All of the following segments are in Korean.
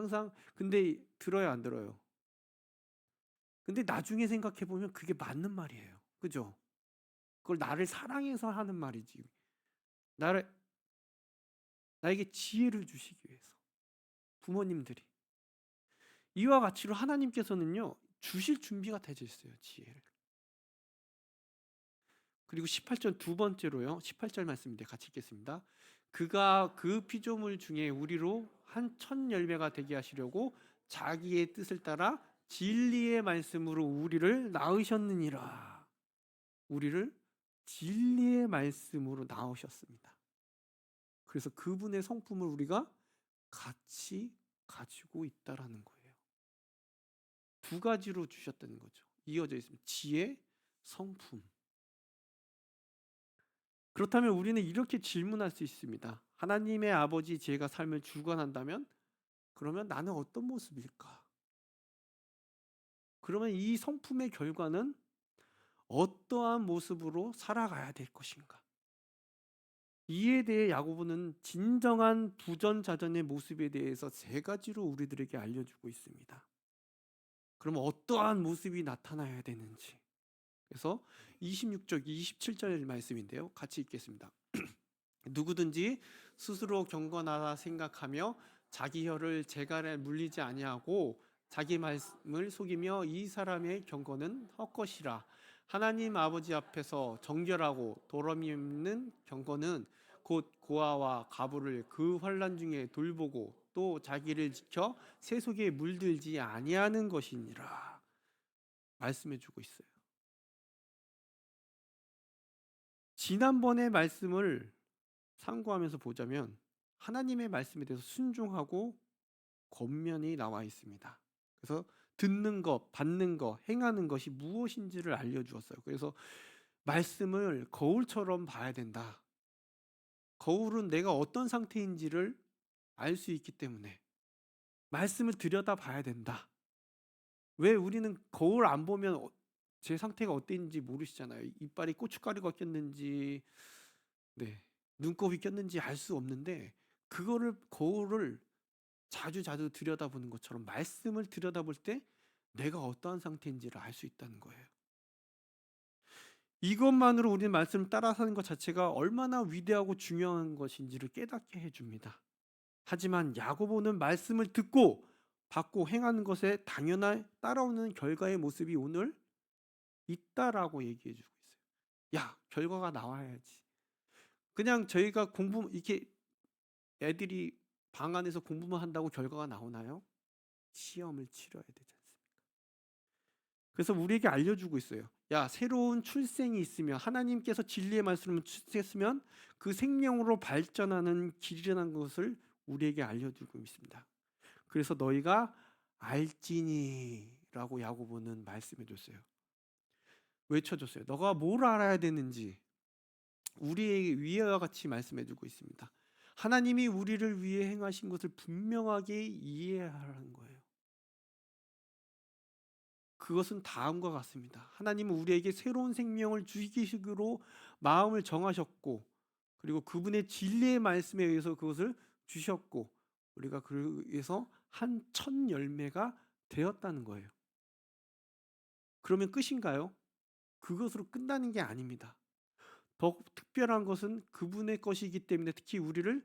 항상 근데 들어요, 안 들어요? 근데 나중에 생각해 보면 그게 맞는 말이에요. 그죠? 그걸 나를 사랑해서 하는 말이지. 나를 나에게 지혜를 주시기 위해서. 부모님들이 이와 같이로 하나님께서는요 주실 준비가 되어 있어요, 지혜를. 그리고 18절 두 번째로요. 18절 말씀인데 같이 읽겠습니다. 그가 그 피조물 중에 우리로 한 천 열매가 되게 하시려고 자기의 뜻을 따라 진리의 말씀으로 우리를 낳으셨느니라. 우리를 진리의 말씀으로 낳으셨습니다. 그래서 그분의 성품을 우리가 같이 가지고 있다라는 거예요. 두 가지로 주셨다는 거죠. 이어져 있습니다. 지혜, 성품. 그렇다면 우리는 이렇게 질문할 수 있습니다. 하나님의 아버지 제가 삶을 주관한다면 그러면 나는 어떤 모습일까? 그러면 이 성품의 결과는 어떠한 모습으로 살아가야 될 것인가? 이에 대해 야고보는 진정한 부전자전의 모습에 대해서 세 가지로 우리들에게 알려주고 있습니다. 그러면 어떠한 모습이 나타나야 되는지. 그래서 26절, 27절 말씀인데요. 같이 읽겠습니다. 누구든지 스스로 경건하다 생각하며 자기 혀를 재갈에 물리지 아니하고 자기 말씀을 속이며 이 사람의 경건은 헛것이라. 하나님 아버지 앞에서 정결하고 도름이 없는 경건은 곧 고아와 과부를 그 환난 중에 돌보고 또 자기를 지켜 세속에 물들지 아니하는 것이니라. 말씀해 주고 있어요. 지난번의 말씀을 참고하면서 보자면 하나님의 말씀에 대해서 순종하고 권면이 나와 있습니다. 그래서 듣는 것, 받는 것, 행하는 것이 무엇인지를 알려주었어요. 그래서 말씀을 거울처럼 봐야 된다. 거울은 내가 어떤 상태인지를 알 수 있기 때문에 말씀을 들여다 봐야 된다. 왜 우리는 거울 안 보면 제 상태가 어땠는지 모르시잖아요. 이빨이 고춧가루가 꼈는지, 네, 눈곱이 꼈는지 알 수 없는데 그거를 거울을 자주 들여다보는 것처럼 말씀을 들여다볼 때 내가 어떠한 상태인지를 알 수 있다는 거예요. 이것만으로 우리는 말씀을 따라 사는 것 자체가 얼마나 위대하고 중요한 것인지를 깨닫게 해줍니다. 하지만 야고보는 말씀을 듣고 받고 행하는 것에 당연한 따라오는 결과의 모습이 오늘 있다라고 얘기해 주고 있어요. 야, 결과가 나와야지. 그냥 저희가 공부 이렇게 애들이 방 안에서 공부만 한다고 결과가 나오나요? 시험을 치러야 되지 않습니까? 그래서 우리에게 알려주고 있어요. 야, 새로운 출생이 있으면 하나님께서 진리의 말씀을 출생했으면 그 생명으로 발전하는 길이라는 것을 우리에게 알려주고 있습니다. 그래서 너희가 알지니라고 야고보는 말씀해 줬어요. 외쳐줬어요. 너가 뭘 알아야 되는지 우리에게 위와 같이 말씀해 주고 있습니다. 하나님이 우리를 위해 행하신 것을 분명하게 이해하라는 거예요. 그것은 다음과 같습니다. 하나님은 우리에게 새로운 생명을 주시기로 마음을 정하셨고 그리고 그분의 진리의 말씀에 의해서 그것을 주셨고 우리가 그래서 한 천 열매가 되었다는 거예요. 그러면 끝인가요? 그것으로 끝나는 게 아닙니다. 더 특별한 것은 그분의 것이기 때문에 특히 우리를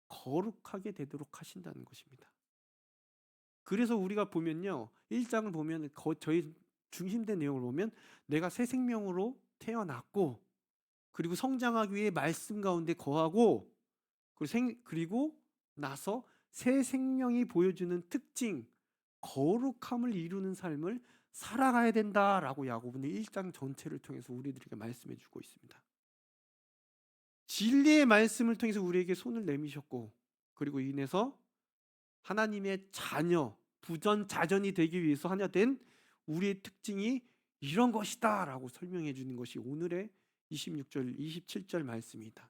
거룩하게 되도록 하신다는 것입니다. 그래서 우리가 보면요. 1장을 보면 저희 중심된 내용을 보면 내가 새 생명으로 태어났고 그리고 성장하기 위해 말씀 가운데 거하고 그리고 나서 새 생명이 보여주는 특징 거룩함을 이루는 삶을 살아가야 된다라고 야고보는 1장 전체를 통해서 우리들에게 말씀해 주고 있습니다. 진리의 말씀을 통해서 우리에게 손을 내미셨고 그리고 인해서 하나님의 자녀, 부전자전이 되기 위해서 하나 된 우리의 특징이 이런 것이다 라고 설명해 주는 것이 오늘의 26절, 27절 말씀이다.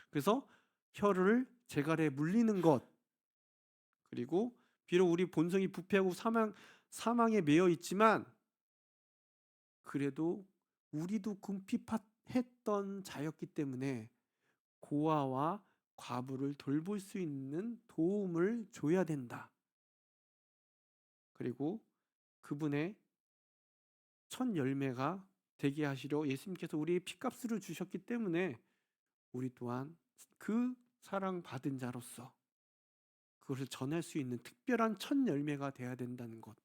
그래서 혀를 재갈에 물리는 것 그리고 비록 우리 본성이 부패하고 사망에 매여 있지만 그래도 우리도 궁핍했던 자였기 때문에 고아와 과부를 돌볼 수 있는 도움을 줘야 된다. 그리고 그분의 첫 열매가 되게 하시려 예수님께서 우리의 피값을 주셨기 때문에 우리 또한 그 사랑받은 자로서 그것을 전할 수 있는 특별한 첫 열매가 돼야 된다는 것.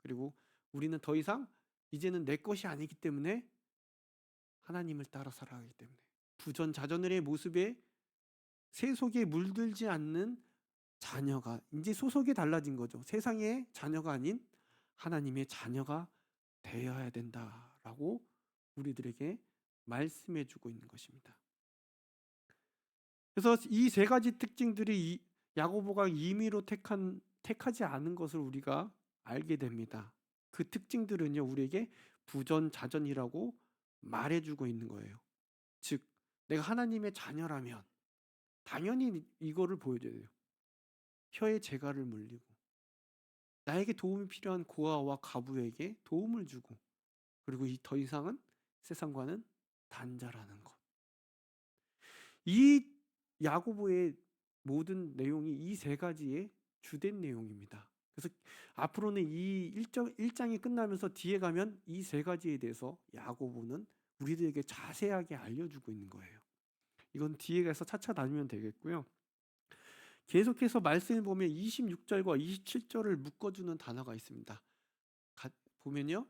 그리고 우리는 더 이상 이제는 내 것이 아니기 때문에 하나님을 따라 살아가기 때문에 부전자전의 모습에 세속에 물들지 않는 자녀가 이제 소속이 달라진 거죠. 세상의 자녀가 아닌 하나님의 자녀가 되어야 된다라고 우리들에게 말씀해 주고 있는 것입니다. 그래서 이 세 가지 특징들이 야고보가 임의로 택하지 않은 것을 우리가 알게 됩니다. 그 특징들은요, 우리에게 부전자전이라고 말해주고 있는 거예요. 즉, 내가 하나님의 자녀라면 당연히 이거를 보여줘야 돼요. 혀에 재갈을 물리고 나에게 도움이 필요한 고아와 과부에게 도움을 주고, 그리고 더 이상은 세상과는 단절하는 것. 이 야고보의 모든 내용이 이 세 가지의 주된 내용입니다. 그래서 앞으로는 이 1장이 끝나면서 뒤에 가면 이 세 가지에 대해서 야고보는 우리들에게 자세하게 알려주고 있는 거예요. 이건 뒤에 가서 차차 나누면 되겠고요. 계속해서 말씀을 보면 26절과 27절을 묶어주는 단어가 있습니다. 보면요,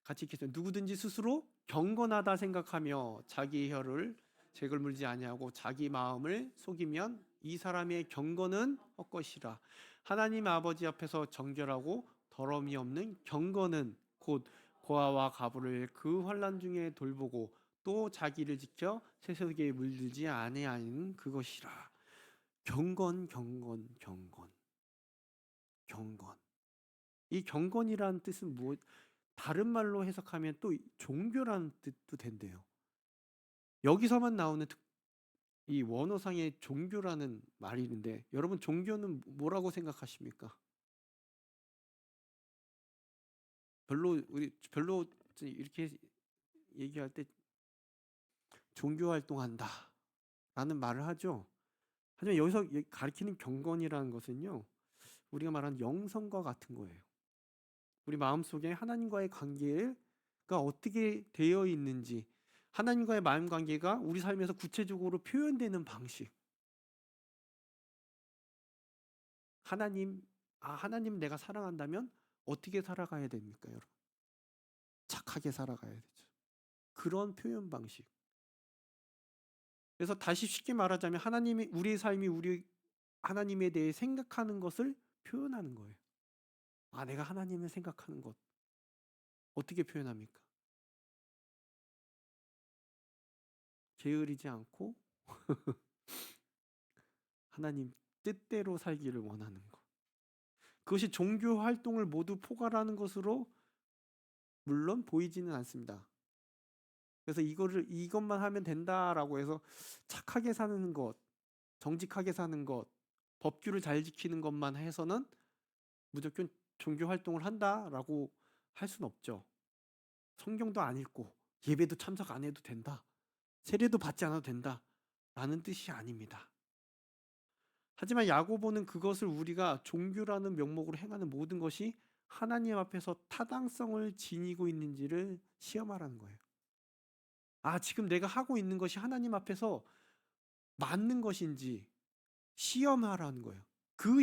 같이 읽겠습니다. 누구든지 스스로 경건하다 생각하며 자기 혀를 재글 물지 아니하고 자기 마음을 속이면 이 사람의 경건은 헛것이라. 하나님 아버지 앞에서 정결하고 더러움이 없는 경건은 곧 고아와 과부를 그 환난 중에 돌보고 또 자기를 지켜 세속에 물들지 아니하는 그것이라. 경건. 이 경건이라는 뜻은 무엇? 다른 말로 해석하면 또 종교라는 뜻도 된대요. 여기서만 나오는 이 원어상의 종교라는 말이 있는데, 여러분 종교는 뭐라고 생각하십니까? 별로 이렇게 얘기할 때 종교 활동한다 라는 말을 하죠. 하지만 여기서 가리키는 경건이라는 것은요, 우리가 말하는 영성과 같은 거예요. 우리 마음속에 하나님과의 관계가 어떻게 되어 있는지, 하나님과의 마음 관계가 우리 삶에서 구체적으로 표현되는 방식. 하나님 내가 사랑한다면 어떻게 살아가야 됩니까, 여러분? 착하게 살아가야 되죠. 그런 표현 방식. 그래서 다시 쉽게 말하자면 우리의 삶이 우리 하나님에 대해 생각하는 것을 표현하는 거예요. 내가 하나님을 생각하는 것 어떻게 표현합니까? 게으르지 않고 하나님 뜻대로 살기를 원하는 것. 그것이 종교 활동을 모두 포괄하는 것으로 물론 보이지는 않습니다. 그래서 이것만 하면 된다라고 해서 착하게 사는 것, 정직하게 사는 것, 법규를 잘 지키는 것만 해서는 무조건 종교 활동을 한다라고 할 수는 없죠. 성경도 안 읽고 예배도 참석 안 해도 된다, 세례도 받지 않아도 된다라는 뜻이 아닙니다. 하지만 야고보는 그것을 우리가 종교라는 명목으로 행하는 모든 것이 하나님 앞에서 타당성을 지니고 있는지를 시험하라는 거예요. 지금 내가 하고 있는 것이 하나님 앞에서 맞는 것인지 시험하라는 거예요. 그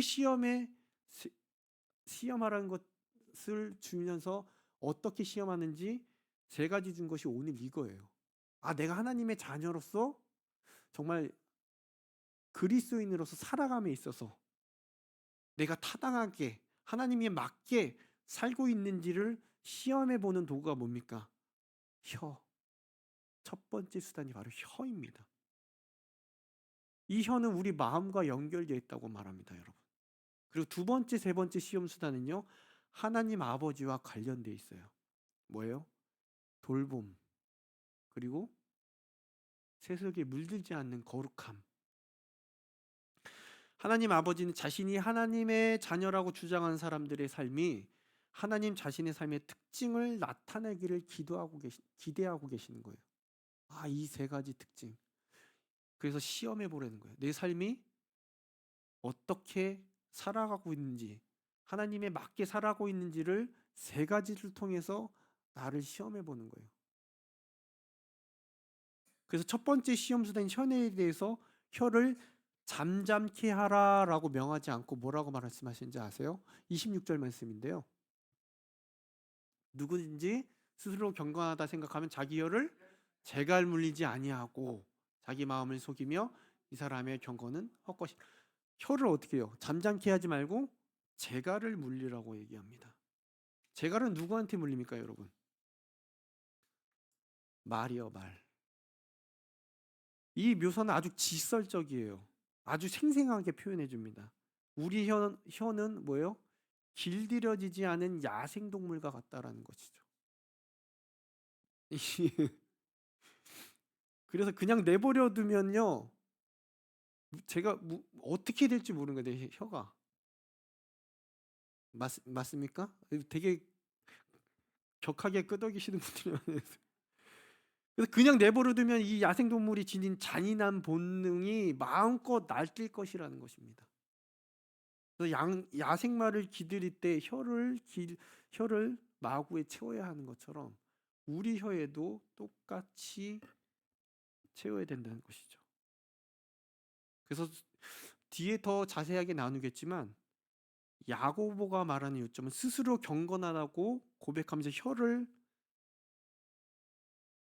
시험하라는 것을 주면서 어떻게 시험하는지 세 가지 준 것이 오늘 이거예요. 내가 하나님의 자녀로서 정말 그리스도인으로서 살아감에 있어서 내가 타당하게 하나님에 맞게 살고 있는지를 시험해 보는 도구가 뭡니까? 혀. 첫 번째 수단이 바로 혀입니다. 이 혀는 우리 마음과 연결되어 있다고 말합니다, 여러분. 그리고 두 번째, 세 번째 시험 수단은요, 하나님 아버지와 관련되어 있어요. 뭐예요? 돌봄, 그리고 세속에 물들지 않는 거룩함. 하나님 아버지는 자신이 하나님의 자녀라고 주장하는 사람들의 삶이 하나님 자신의 삶의 특징을 나타내기를 기대하고 계시는 거예요. 이 세 가지 특징. 그래서 시험해 보라는 거예요. 내 삶이 어떻게 살아가고 있는지, 하나님에 맞게 살아가고 있는지를 세 가지를 통해서 나를 시험해 보는 거예요. 그래서 첫 번째 시험 수단인 혀에 대해서 혀를 잠잠케 하라라고 명하지 않고 뭐라고 말씀하시는지 아세요? 26절 말씀인데요. 누구든지 스스로 경건하다 생각하면 자기 혀를 재갈 물리지 아니하고 자기 마음을 속이며 이 사람의 경건은 헛것이. 혀를 어떻게 해요? 잠잠케 하지 말고 재갈을 물리라고 얘기합니다. 재갈은 누구한테 물립니까, 여러분? 말이요, 말. 이 묘사는 아주 직설적이에요. 아주 생생하게 표현해 줍니다. 우리 혀는 뭐예요? 길들여지지 않은 야생동물과 같다라는 것이죠. 그래서 그냥 내버려 두면요, 제가 어떻게 될지 모르는 거예요, 내 혀가. 맞습니까? 되게 격하게 끄덕이시는 분들이 많아요. 그래서 그냥 내버려 두면 이 야생동물이 지닌 잔인한 본능이 마음껏 날뛸 것이라는 것입니다. 그래서 야생마를 기들일 때 혀를 마구에 채워야 하는 것처럼 우리 혀에도 똑같이 채워야 된다는 것이죠. 그래서 뒤에 더 자세하게 나누겠지만 야고보가 말하는 요점은 스스로 경건하다고 고백하면서 혀를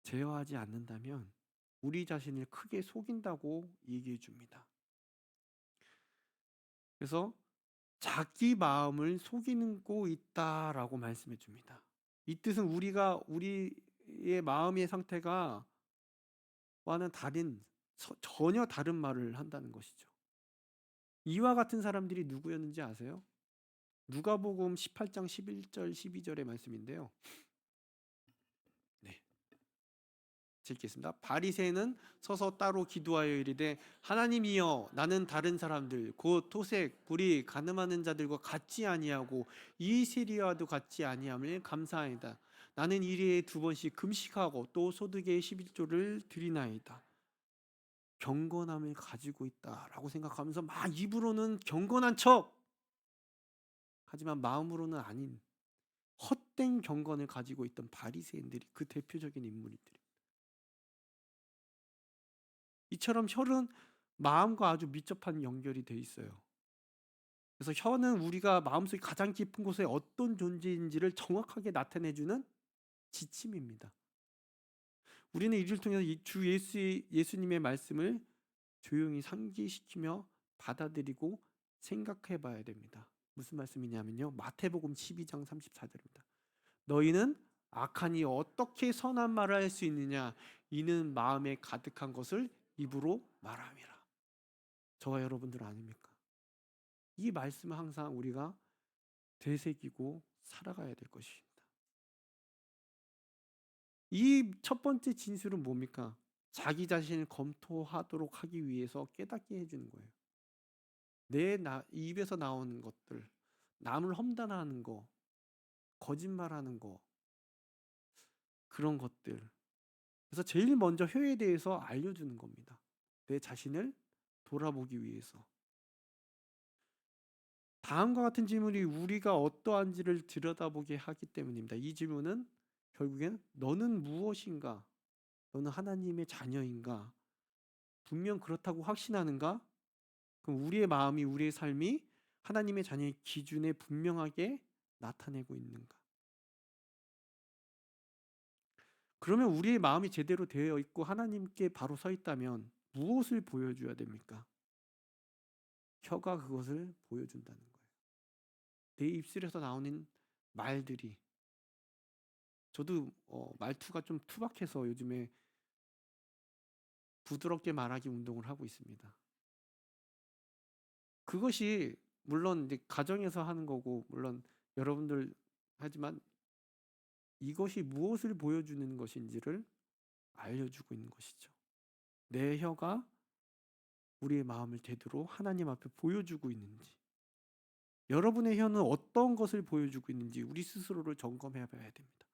제어하지 않는다면 우리 자신을 크게 속인다고 얘기해 줍니다. 그래서 자기 마음을 속이고 있다라고 말씀해 줍니다. 이 뜻은 우리의 마음의 상태가 와는 전혀 다른 말을 한다는 것이죠. 이와 같은 사람들이 누구였는지 아세요? 누가복음 18장 11절 12절의 말씀인데요. 네, 읽겠습니다. 바리새인은 서서 따로 기도하여 이르되 하나님이여 나는 다른 사람들 곧 토색, 불의, 간음하는 자들과 같지 아니하고 이 세리와도 같지 아니함을 감사하이다. 나는 일일에 2번씩 금식하고 또 소득의 11조를 드리나이다. 경건함을 가지고 있다라고 생각하면서 막 입으로는 경건한 척 하지만 마음으로는 아닌 헛된 경건을 가지고 있던 바리새인들이 그 대표적인 인물들입니다. 이처럼 혀는 마음과 아주 밀접한 연결이 돼 있어요. 그래서 혀는 우리가 마음속에 가장 깊은 곳에 어떤 존재인지를 정확하게 나타내주는 지침입니다. 우리는 이를 통해서 주 예수님의 말씀을 조용히 상기시키며 받아들이고 생각해 봐야 됩니다. 무슨 말씀이냐면요. 마태복음 12장 34절입니다. 너희는 악하니 어떻게 선한 말을 할 수 있느냐? 이는 마음에 가득한 것을 입으로 말함이라. 저와 여러분들 아닙니까? 이 말씀은 항상 우리가 되새기고 살아가야 될 것입니다. 이 첫 번째 진술은 뭡니까? 자기 자신을 검토하도록 하기 위해서 깨닫게 해주는 거예요. 내 입에서 나오는 것들, 남을 험담하는 거, 거짓말하는 거, 그런 것들. 그래서 제일 먼저 혀에 대해서 알려주는 겁니다. 내 자신을 돌아보기 위해서. 다음과 같은 질문이 우리가 어떠한지를 들여다보게 하기 때문입니다. 이 질문은 결국엔 너는 무엇인가? 너는 하나님의 자녀인가? 분명 그렇다고 확신하는가? 그럼 우리의 마음이, 우리의 삶이 하나님의 자녀의 기준에 분명하게 나타내고 있는가? 그러면 우리의 마음이 제대로 되어 있고 하나님께 바로 서 있다면 무엇을 보여줘야 됩니까? 혀가 그것을 보여준다는 거예요. 내 입술에서 나오는 말들이, 저도 말투가 좀 투박해서 요즘에 부드럽게 말하기 운동을 하고 있습니다. 그것이 물론 이제 가정에서 하는 거고 물론 여러분들 하지만 이것이 무엇을 보여주는 것인지를 알려주고 있는 것이죠. 내 혀가 우리의 마음을 제대로 하나님 앞에 보여주고 있는지, 여러분의 혀는 어떤 것을 보여주고 있는지 우리 스스로를 점검해 봐야 됩니다.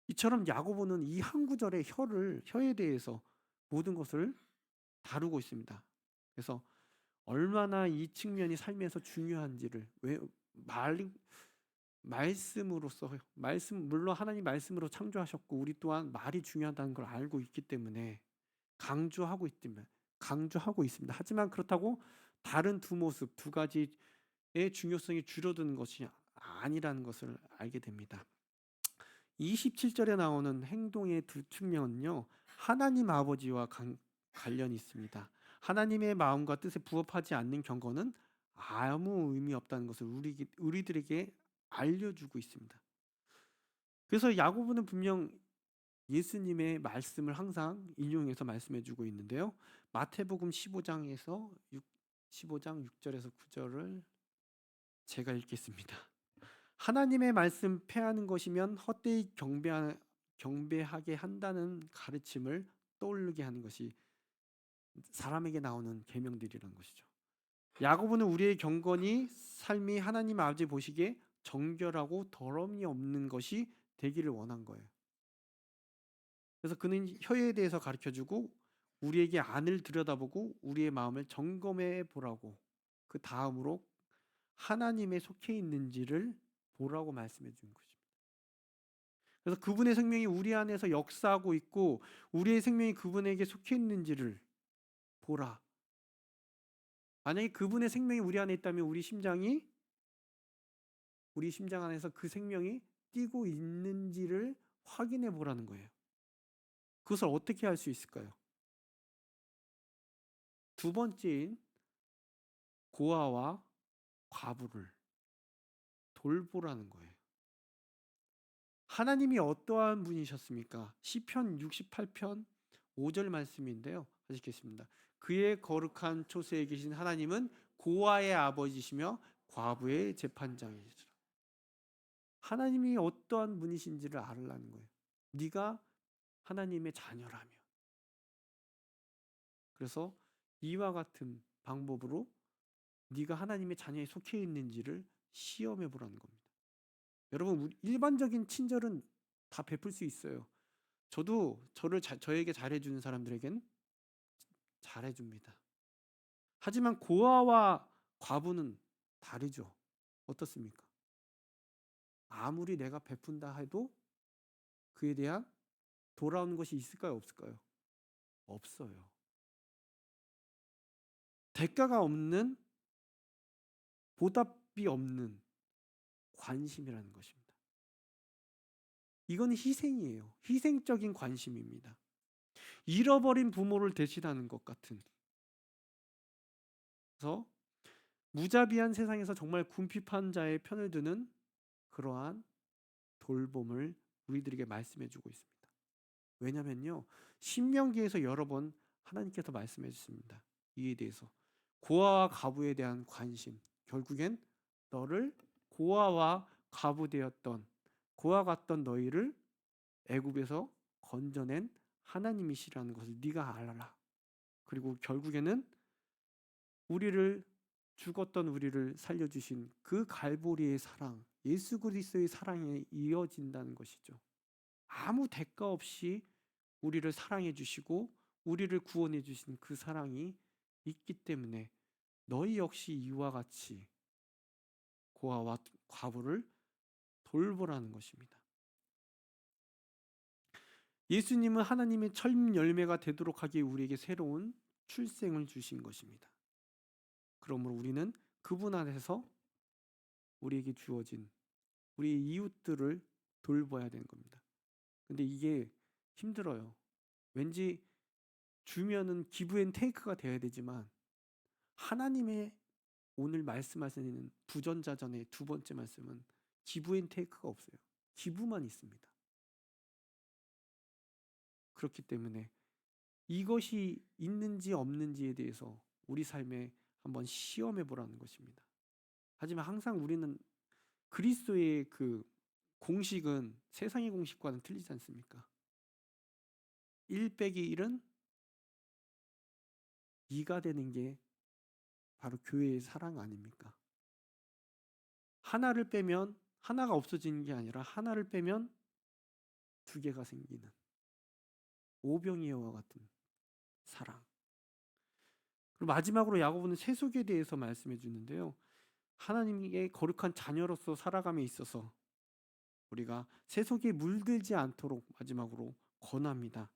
이처럼 야고보는 이 한 구절의 혀에 대해서 모든 것을 다루고 있습니다. 그래서 얼마나 이 측면이 삶에서 중요한지를 왜 말씀으로써 말씀 물론 하나님 말씀으로 창조하셨고 우리 또한 말이 중요하다는 걸 알고 있기 때문에 강조하고 있습니다. 하지만 그렇다고 다른 두 모습 두 가지의 중요성이 줄어드는 것이 아니라는 것을 알게 됩니다. 27절에 나오는 행동의 두 측면은요, 하나님 아버지와 관련이 있습니다. 하나님의 마음과 뜻에 부합하지 않는 경건은 아무 의미 없다는 것을 우리들에게 알려주고 있습니다. 그래서 야고보는 분명 예수님의 말씀을 항상 인용해서 말씀해주고 있는데요. 마태복음 15장 6절에서 9절을 제가 읽겠습니다. 하나님의 말씀 패하는 것이면 헛되이 경배하게 한다는 가르침을 떠올리게 하는 것이 사람에게 나오는 계명들이라는 것이죠. 야고보는 우리의 경건이 삶이 하나님 아버지 보시기에 정결하고 더러움이 없는 것이 되기를 원한 거예요. 그래서 그는 혀에 대해서 가르쳐주고 우리에게 안을 들여다보고 우리의 마음을 점검해 보라고, 그 다음으로 하나님에 속해 있는지를 보라고 말씀해 준 것입니다. 그래서 그분의 생명이 우리 안에서 역사하고 있고 우리의 생명이 그분에게 속해 있는지를 보라. 만약에 그분의 생명이 우리 안에 있다면 우리 심장 안에서 그 생명이 뛰고 있는지를 확인해 보라는 거예요. 그것을 어떻게 할 수 있을까요? 두 번째인 고아와 과부를 돌보라는 거예요. 하나님이 어떠한 분이셨습니까? 시편 68편 5절 말씀인데요. 하시겠습니다. 그의 거룩한 초세에 계신 하나님은 고아의 아버지시며 과부의 재판장이시라. 하나님이 어떠한 분이신지를 알으라는 거예요. 네가 하나님의 자녀라면. 그래서 이와 같은 방법으로 네가 하나님의 자녀에 속해 있는지를 시험해 보라는 겁니다. 여러분, 일반적인 친절은 다 베풀 수 있어요. 저도 저에게 잘해주는 사람들에겐 잘해줍니다. 하지만 고아와 과부는 다르죠. 어떻습니까? 아무리 내가 베푼다 해도 그에 대한 돌아오는 것이 있을까요? 없을까요? 없어요. 대가가 없는, 보답이 없는 관심이라는 것입니다. 이건 희생이에요. 희생적인 관심입니다. 잃어버린 부모를 대신하는 것 같은. 그래서 무자비한 세상에서 정말 궁핍한 자의 편을 드는 그러한 돌봄을 우리들에게 말씀해 주고 있습니다. 왜냐면요, 신명기에서 여러 번 하나님께서 말씀해 주십니다. 이에 대해서 고아와 과부에 대한 관심, 결국엔 너를 고아와 과부 되었던 고아 같던 너희를 애굽에서 건져낸 하나님이시라는 것을 네가 알아라. 그리고 결국에는 죽었던 우리를 살려주신 그 갈보리의 사랑, 예수 그리스도의 사랑에 이어진다는 것이죠. 아무 대가 없이 우리를 사랑해 주시고 우리를 구원해 주신 그 사랑이 있기 때문에 너희 역시 이와 같이 고아와 과부를 돌보라는 것입니다. 예수님은 하나님의 첫 열매가 되도록 하기에 우리에게 새로운 출생을 주신 것입니다. 그러므로 우리는 그분 안에서 우리에게 주어진 우리의 이웃들을 돌봐야 되는 겁니다. 근데 이게 힘들어요. 왠지 주면은 기브 앤 테이크가 돼야 되지만 하나님의 오늘 말씀하시는 부전자전의 두 번째 말씀은 기브 앤 테이크가 없어요. 기부만 있습니다. 그렇기 때문에 이것이 있는지 없는지에 대해서 우리 삶에 한번 시험해 보라는 것입니다. 하지만 항상 우리는 그리스도의 그 공식은 세상의 공식과는 틀리지 않습니까? 1 빼기 1은 2가 되는 게 바로 교회의 사랑 아닙니까? 하나를 빼면 하나가 없어지는 게 아니라 하나를 빼면 2개가 생기는 오병이어와 같은 사랑. 그리고 마지막으로 야고보는 세속에 대해서 말씀해 주는데요. 하나님의 거룩한 자녀로서 살아감에 있어서 우리가 세속에 물들지 않도록 마지막으로 권합니다.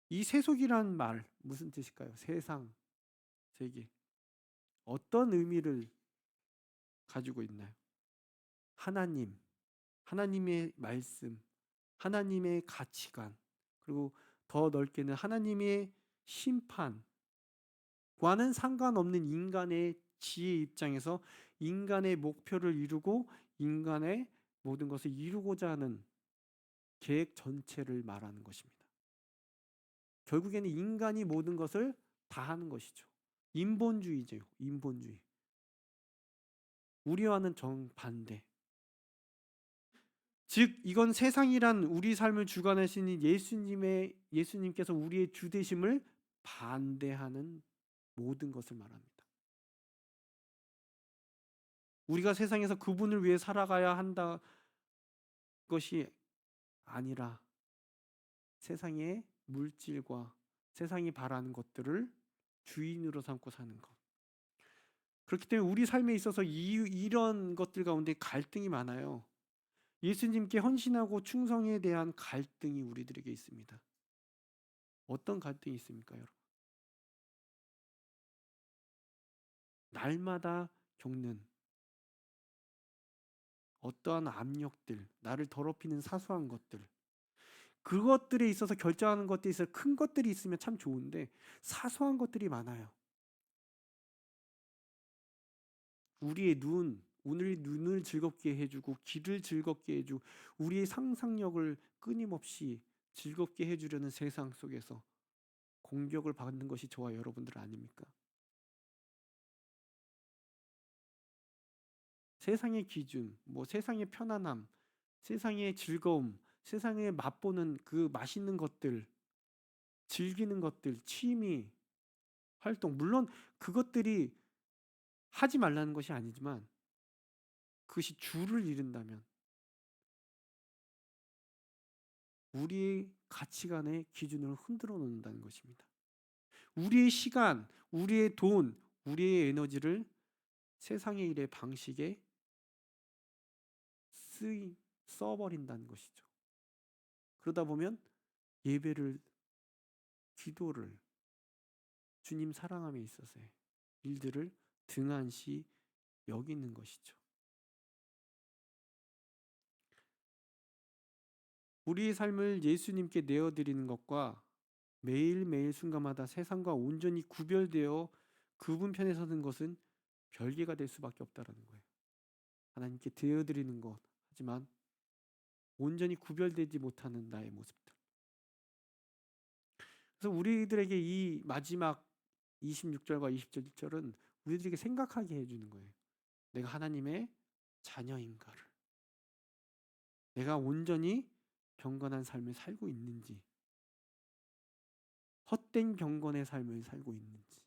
이 세속이란 말 무슨 뜻일까요? 세상, 세계. 어떤 의미를 가지고 있나요? 하나님, 하나님의 말씀, 하나님의 가치관, 그리고 더 넓게는 하나님의 심판과는 상관없는 인간의 지혜 입장에서 인간의 목표를 이루고 인간의 모든 것을 이루고자 하는 계획 전체를 말하는 것입니다. 결국에는 인간이 모든 것을 다 하는 것이죠. 인본주의죠. 인본주의. 우리와는 정반대. 즉 이건 세상이란 우리 삶을 주관하시는 예수님께서 우리의 주 되심을 반대하는 모든 것을 말합니다. 우리가 세상에서 그분을 위해 살아가야 한다 것이 아니라 세상의 물질과 세상이 바라는 것들을 주인으로 삼고 사는 것. 그렇기 때문에 우리 삶에 있어서 이런 것들 가운데 갈등이 많아요. 예수님께 헌신하고 충성에 대한 갈등이 우리들에게 있습니다. 어떤 갈등이 있습니까, 여러분? 날마다 겪는 어떠한 압력들, 나를 더럽히는 사소한 것들, 그것들에 있어서 결정하는 것들에 있어서 큰 것들이 있으면 참 좋은데 사소한 것들이 많아요. 우리의 오늘 눈을 즐겁게 해주고 귀를 즐겁게 해주고 우리의 상상력을 끊임없이 즐겁게 해주려는 세상 속에서 공격을 받는 것이 저와 여러분들 아닙니까? 세상의 기준, 세상의 편안함, 세상의 즐거움, 세상에 맛보는 그 맛있는 것들, 즐기는 것들, 취미, 활동, 물론 그것들이 하지 말라는 것이 아니지만 그것이 주를 잃는다면 우리의 가치관의 기준을 흔들어 놓는다는 것입니다. 우리의 시간, 우리의 돈, 우리의 에너지를 세상의 일의 방식에 써버린다는 것이죠. 그러다 보면 예배를, 기도를, 주님 사랑함에 있어서의 일들을 등한시 여기는 것이죠. 우리의 삶을 예수님께 내어드리는 것과 매일매일 순간마다 세상과 온전히 구별되어 그분 편에 서는 것은 별개가 될 수밖에 없다는 거예요. 하나님께 드려드리는 것, 하지만 온전히 구별되지 못하는 나의 모습들. 그래서 우리들에게 이 마지막 26절과 27절은 우리들에게 생각하게 해주는 거예요. 내가 하나님의 자녀인가를, 내가 온전히 경건한 삶을 살고 있는지, 헛된 경건의 삶을 살고 있는지,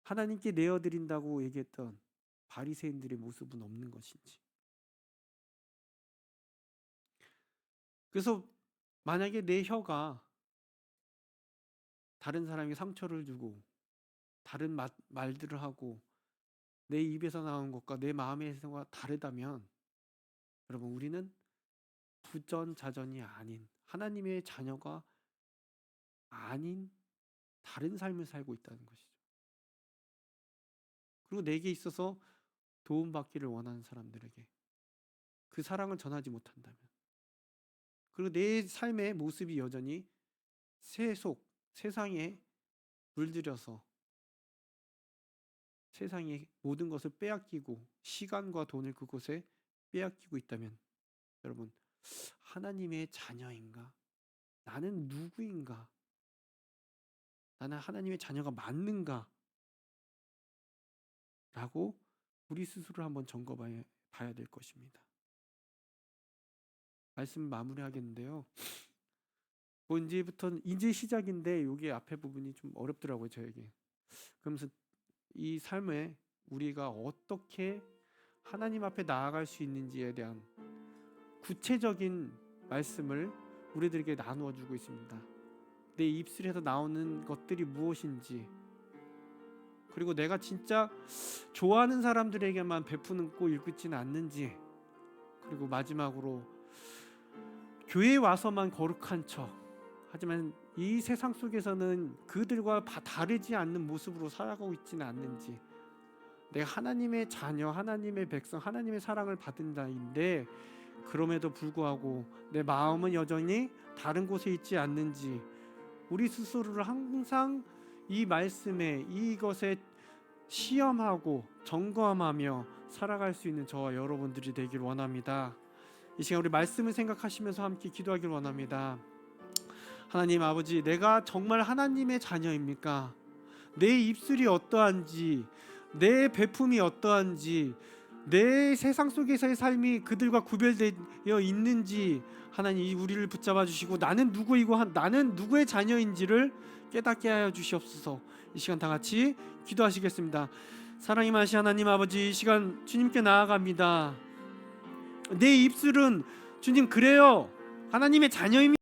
하나님께 내어드린다고 얘기했던 바리새인들의 모습은 없는 것인지. 그래서 만약에 내 혀가 다른 사람에게 상처를 주고 다른 말들을 하고 내 입에서 나온 것과 내 마음에서가 다르다면 여러분 우리는 부전자전이 아닌 하나님의 자녀가 아닌 다른 삶을 살고 있다는 것이죠. 그리고 내게 있어서 도움받기를 원하는 사람들에게 그 사랑을 전하지 못한다면, 그리고 내 삶의 모습이 여전히 세상에 물들여서 세상의 모든 것을 빼앗기고 시간과 돈을 그곳에 빼앗기고 있다면 여러분 하나님의 자녀인가? 나는 누구인가? 나는 하나님의 자녀가 맞는가? 라고 우리 스스로 한번 점검해 봐야 될 것입니다. 말씀 마무리하겠는데요. 이제 시작인데 여기 앞에 부분이 좀 어렵더라고요, 저에게. 그러면서 이 삶에 우리가 어떻게 하나님 앞에 나아갈 수 있는지에 대한 구체적인 말씀을 우리들에게 나누어 주고 있습니다. 내 입술에서 나오는 것들이 무엇인지, 그리고 내가 진짜 좋아하는 사람들에게만 베푸고 있지는 않는지, 그리고 마지막으로 교회에 와서만 거룩한 척 하지만 이 세상 속에서는 그들과 다르지 않는 모습으로 살아가고 있지는 않는지, 내가 하나님의 자녀, 하나님의 백성, 하나님의 사랑을 받은 자인데 그럼에도 불구하고 내 마음은 여전히 다른 곳에 있지 않는지, 우리 스스로를 항상 이 말씀에, 이것에 시험하고 점검하며 살아갈 수 있는 저와 여러분들이 되길 원합니다. 이 시간 우리 말씀을 생각하시면서 함께 기도하길 원합니다. 하나님 아버지, 내가 정말 하나님의 자녀입니까? 내 입술이 어떠한지, 내 베품이 어떠한지, 내 세상 속에서의 삶이 그들과 구별되어 있는지 하나님 우리를 붙잡아 주시고 나는 누구이고 나는 누구의 자녀인지를 깨닫게 하여 주시옵소서. 이 시간 다 같이 기도하시겠습니다. 사랑이 많으신 하나님 아버지, 이 시간 주님께 나아갑니다. 내 입술은 주님 그래요, 하나님의 자녀입니다.